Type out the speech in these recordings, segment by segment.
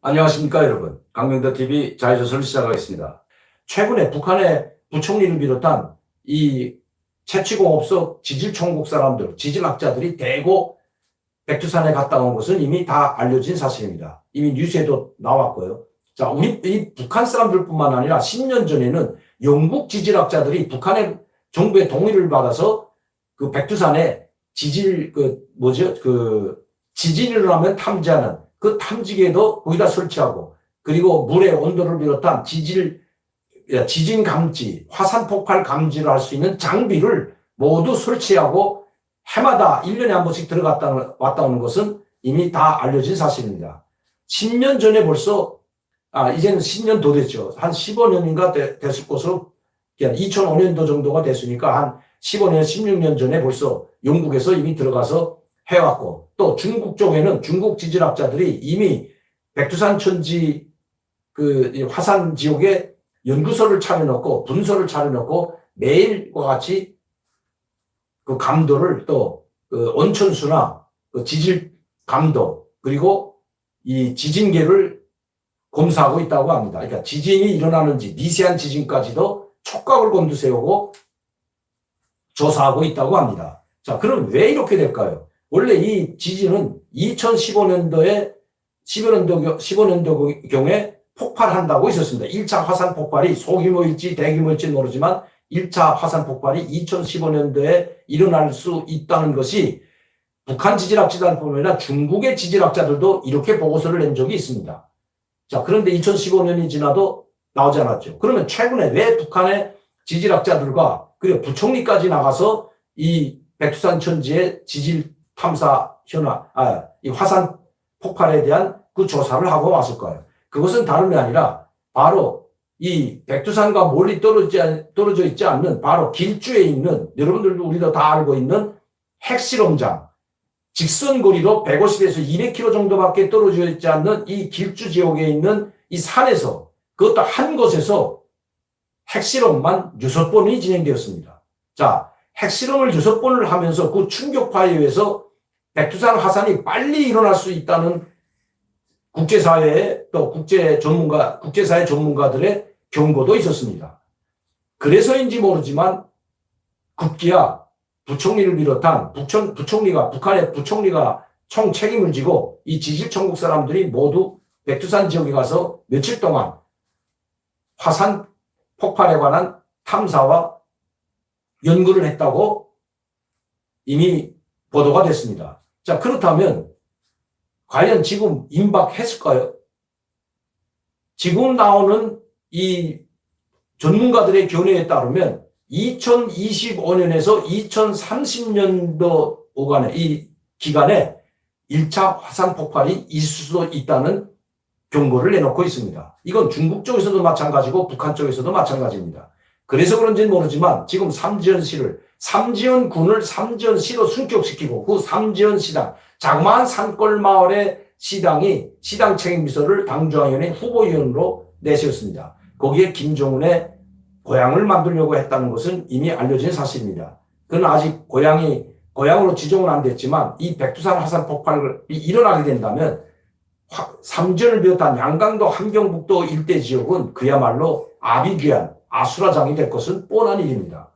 안녕하십니까 여러분. 강명도TV 자유조선을 시작하겠습니다. 최근에 북한의 부총리를 비롯한 이 채취공업소 지질총국 사람들, 지질학자들이 대거 백두산에 갔다 온 것은 이미 다 알려진 사실입니다. 이미 뉴스에도 나왔고요. 자, 우리 이 북한 사람들뿐만 아니라 10년 전에는 영국 지질학자들이 북한의 정부의 동의를 받아서 그 백두산에 지진이 일어나면 탐지하는 그 탐지기에도 거기다 설치하고, 그리고 물의 온도를 비롯한 지진 감지, 화산 폭발 감지를 할 수 있는 장비를 모두 설치하고 해마다 1년에 한 번씩 왔다 오는 것은 이미 다 알려진 사실입니다. 10년 전에 벌써, 이제는 10년 더 됐죠. 한 15년인가 됐을 것으로, 2005년도 정도가 됐으니까 한 15년, 16년 전에 벌써 영국에서 이미 들어가서 해왔고, 또 중국 쪽에는 중국 지질학자들이 이미 백두산 천지 화산 지역에 연구소를 차려놓고 분소를 차려놓고 매일과 같이 그 감도를 또 온천수나 지질 감도, 그리고 이 지진계를 검사하고 있다고 합니다. 그러니까 지진이 일어나는지 미세한 지진까지도 촉각을 곤두세우고 조사하고 있다고 합니다. 자, 그럼 왜 이렇게 될까요? 원래 이 지진은 2015년도에 15년도경에 폭발한다고 있었습니다. 1차 화산 폭발이 소규모일지 대규모일지 모르지만 1차 화산 폭발이 2015년도에 일어날 수 있다는 것이 북한 지질학자들뿐만 아니라 중국의 지질학자들도 이렇게 보고서를 낸 적이 있습니다. 자, 그런데 2015년이 지나도 나오지 않았죠. 그러면 최근에 왜 북한의 지질학자들과 그리고 부총리까지 나가서 이 백두산 천지의 지질 탐사 이 화산 폭발에 대한 그 조사를 하고 왔을까요? 그것은 다름이 아니라 바로 이 백두산과 멀리 떨어져 있지 않는 바로 길주에 있는, 여러분들도 우리도 다 알고 있는 핵실험장, 직선거리로 150에서 200km 정도밖에 떨어져 있지 않는 이 길주 지역에 있는 이 산에서, 그것도 한 곳에서 핵실험만 6번이 진행되었습니다. 자, 핵실험을 6번을 하면서 그 충격파에 의해서 백두산 화산이 빨리 일어날 수 있다는 국제사회의 또 국제사회 전문가들의 경고도 있었습니다. 그래서인지 모르지만 급기야 부총리를 비롯한 북한의 부총리가 총 책임을 지고 이 지질총국 사람들이 모두 백두산 지역에 가서 며칠 동안 화산 폭발에 관한 탐사와 연구를 했다고 이미 보도가 됐습니다. 자, 그렇다면 과연 지금 임박했을까요? 지금 나오는 이 전문가들의 견해에 따르면 2025년에서 2030년도 이 기간에 1차 화산 폭발이 있을 수도 있다는 경고를 내놓고 있습니다. 이건 중국 쪽에서도 마찬가지고 북한 쪽에서도 마찬가지입니다. 그래서 그런지는 모르지만 지금 삼지연군을 삼지연시로 승격시키고 그 삼지연시당, 자그마한 산골 마을의 시당이 시당 책임비서를 당중앙위원회 후보위원으로 내세웠습니다. 거기에 김정은의 고향을 만들려고 했다는 것은 이미 알려진 사실입니다. 그건 아직 고향으로 지정은 안 됐지만 이 백두산 화산 폭발이 일어나게 된다면 삼지연을 비롯한 양강도 함경북도 일대 지역은 그야말로 아비규환, 아수라장이 될 것은 뻔한 일입니다.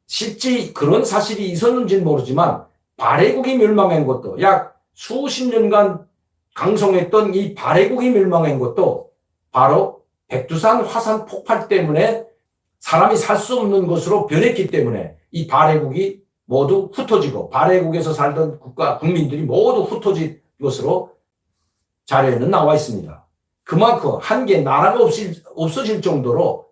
실제 그런 사실이 있었는지는 모르지만 발해국이 멸망한 것도, 약 수십 년간 강성했던 이 발해국이 멸망한 것도 바로 백두산 화산 폭발 때문에 사람이 살 수 없는 것으로 변했기 때문에 이 발해국이 모두 흩어지고 발해국에서 살던 국민들이 모두 흩어진 것으로 자료에는 나와 있습니다. 그만큼 한 개 나라가 없어질 정도로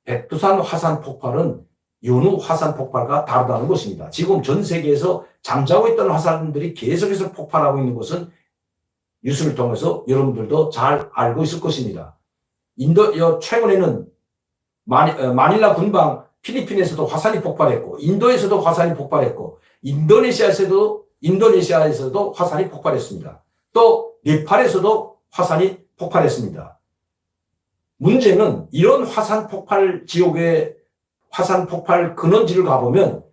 백두산 화산 폭발은 연후 화산 폭발과 다르다는 것입니다. 지금 전 세계에서 잠자고 있던 화산들이 계속해서 폭발하고 있는 것은 뉴스를 통해서 여러분들도 잘 알고 있을 것입니다. 최근에는 마닐라 근방 필리핀에서도 화산이 폭발했고, 인도에서도 화산이 폭발했고, 인도네시아에서도 화산이 폭발했습니다. 또 네팔에서도 화산이 폭발했습니다. 문제는 이런 화산 폭발 지역의 화산 폭발 근원지를 가보면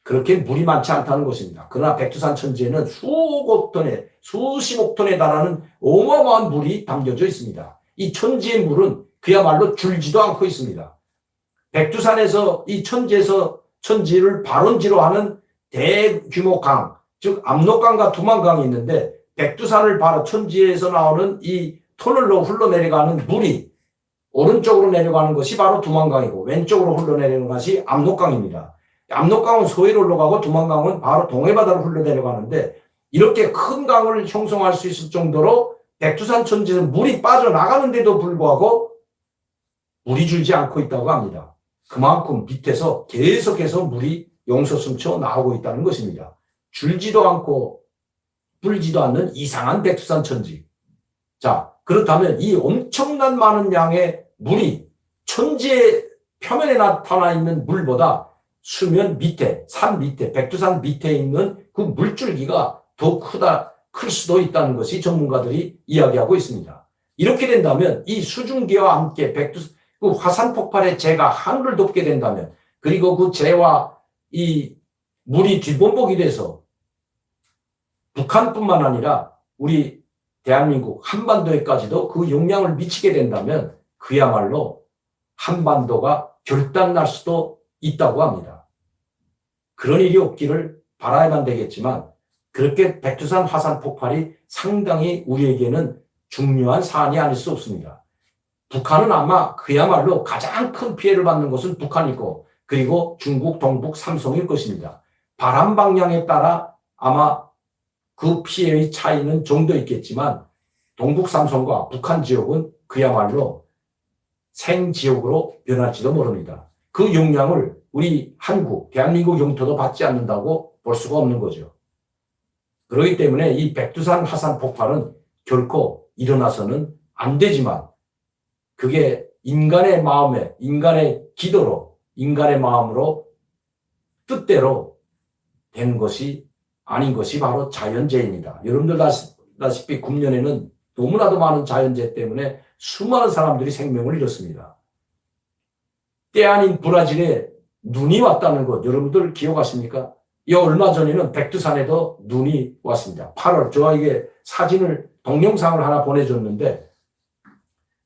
그렇게 물이 많지 않다는 것입니다. 그러나 백두산 천지에는 수억 톤에, 수십억 톤에 달하는 어마어마한 물이 담겨져 있습니다. 이 천지의 물은 그야말로 줄지도 않고 있습니다. 백두산에서 이 천지에서 천지를 발원지로 하는 대규모 강, 즉 압록강과 두만강이 있는데 백두산을 바로 천지에서 나오는 이 터널로 흘러내려가는 물이 오른쪽으로 내려가는 것이 바로 두만강이고 왼쪽으로 흘러내리는 것이 압록강입니다. 압록강은 서해로 흘러가고 두만강은 바로 동해바다로 흘러내려가는데 이렇게 큰 강을 형성할 수 있을 정도로 백두산 천지에서 물이 빠져나가는데도 불구하고 물이 줄지 않고 있다고 합니다. 그만큼 밑에서 계속해서 물이 용솟음쳐 나오고 있다는 것입니다. 줄지도 않고 불지도 않는 이상한 백두산 천지. 자, 그렇다면 이 엄청난 많은 양의 물이 천지의 표면에 나타나 있는 물보다 수면 밑에, 산 밑에, 백두산 밑에 있는 그 물줄기가 더 클 수도 있다는 것이 전문가들이 이야기하고 있습니다. 이렇게 된다면 이 수증기와 함께 그 화산 폭발의 재가 하늘을 덮게 된다면 그리고 그 재와 이 물이 뒷범벅이 돼서 북한뿐만 아니라 우리 대한민국 한반도에까지도 그 영향을 미치게 된다면 그야말로 한반도가 결단날 수도 있다고 합니다. 그런 일이 없기를 바라야만 되겠지만 그렇게 백두산 화산 폭발이 상당히 우리에게는 중요한 사안이 아닐 수 없습니다. 북한은 아마 그야말로 가장 큰 피해를 받는 것은 북한이고 그리고 중국 동북 삼성일 것입니다. 바람 방향에 따라 아마 그 피해의 차이는 좀 더 있겠지만 동북 삼성과 북한 지역은 그야말로 생지역으로 변할지도 모릅니다. 그 영향을 우리 한국, 대한민국 영토도 받지 않는다고 볼 수가 없는 거죠. 그렇기 때문에 이 백두산 화산 폭발은 결코 일어나서는 안 되지만 그게 인간의 마음에, 인간의 기도로, 인간의 마음으로 뜻대로 된 것이 아닌 것이 바로 자연재해입니다. 여러분들 아시다시피 금년에는 너무나도 많은 자연재해 때문에 수많은 사람들이 생명을 잃었습니다. 때 아닌 브라질에 눈이 왔다는 것 여러분들 기억하십니까? 이 얼마 전에는 백두산에도 눈이 왔습니다. 8월 저에게 사진을 동영상을 하나 보내줬는데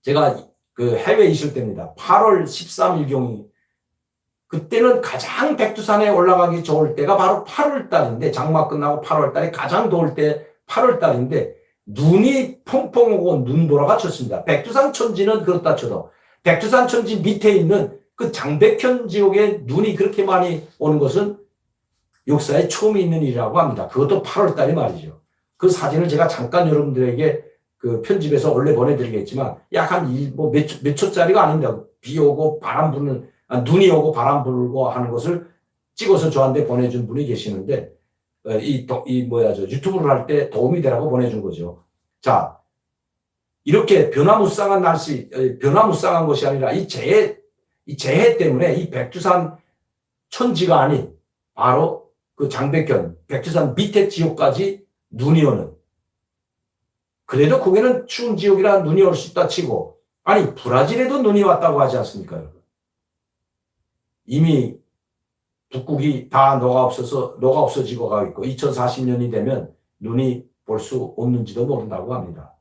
제가 그 해외에 있을 때입니다. 8월 13일경이 그때는 가장 백두산에 올라가기 좋을 때가 바로 8월 달인데 장마 끝나고 8월 달에 가장 더울 때 8월 달인데 눈이 펑펑 오고 눈보라가 쳤습니다. 백두산 천지는 그렇다 쳐도 백두산 천지 밑에 있는 그 장백현 지역에 눈이 그렇게 많이 오는 것은 역사에 처음 있는 일이라고 합니다. 그것도 8월 달에 말이죠. 그 사진을 제가 잠깐 여러분들에게 그 편집해서 원래 보내드리겠지만 약 한 몇 초짜리가 아닙니다. 비 오고 바람 부는 눈이 오고 바람 불고 하는 것을 찍어서 저한테 보내준 분이 계시는데 유튜브를 할 때 도움이 되라고 보내준 거죠. 자, 이렇게 변화무쌍한 날씨, 변화무쌍한 것이 아니라 이 재해 때문에 이 백두산 천지가 아닌 바로 그 장백현, 백두산 밑에 지역까지 눈이 오는. 그래도 거기는 추운 지역이라 눈이 올 수 있다 치고, 아니, 브라질에도 눈이 왔다고 하지 않습니까, 여러분? 이미 북극이 다 녹아 없어지고 가고 있고, 2040년이 되면 눈이 볼 수 없는지도 모른다고 합니다.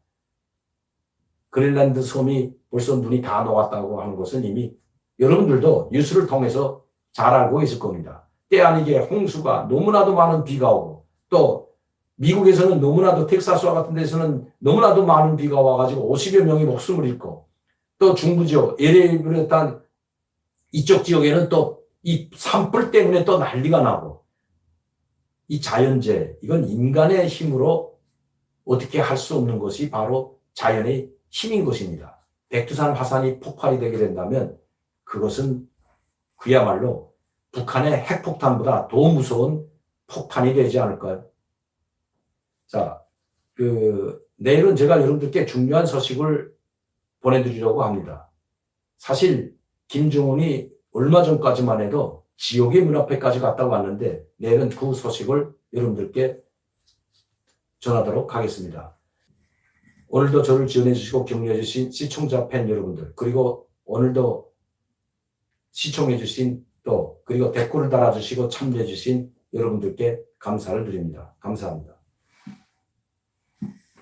그린란드 섬이 벌써 눈이 다 녹았다고 하는 것은 이미 여러분들도 뉴스를 통해서 잘 알고 있을 겁니다. 때 아니게 홍수가 너무나도 많은 비가 오고 또 미국에서는 너무나도 텍사스와 같은 데서는 너무나도 많은 비가 와가지고 50여 명이 목숨을 잃고 또 중부 지역, LA를 비롯한 이쪽 지역에는 또 이 산불 때문에 또 난리가 나고 이 자연재해, 이건 인간의 힘으로 어떻게 할 수 없는 것이 바로 자연의 힘인 것입니다. 백두산 화산이 폭발이 되게 된다면 그것은 그야말로 북한의 핵폭탄보다 더 무서운 폭탄이 되지 않을까요? 자, 내일은 제가 여러분들께 중요한 소식을 보내드리려고 합니다. 사실 김정은이 얼마 전까지만 해도 지옥의 문 앞에까지 갔다 왔는데 내일은 그 소식을 여러분들께 전하도록 하겠습니다. 오늘도 저를 지원해 주시고 격려해 주신 시청자 팬 여러분들, 그리고 오늘도 시청해 주신 또 그리고 댓글을 달아주시고 참여해주신 여러분들께 감사를 드립니다. 감사합니다.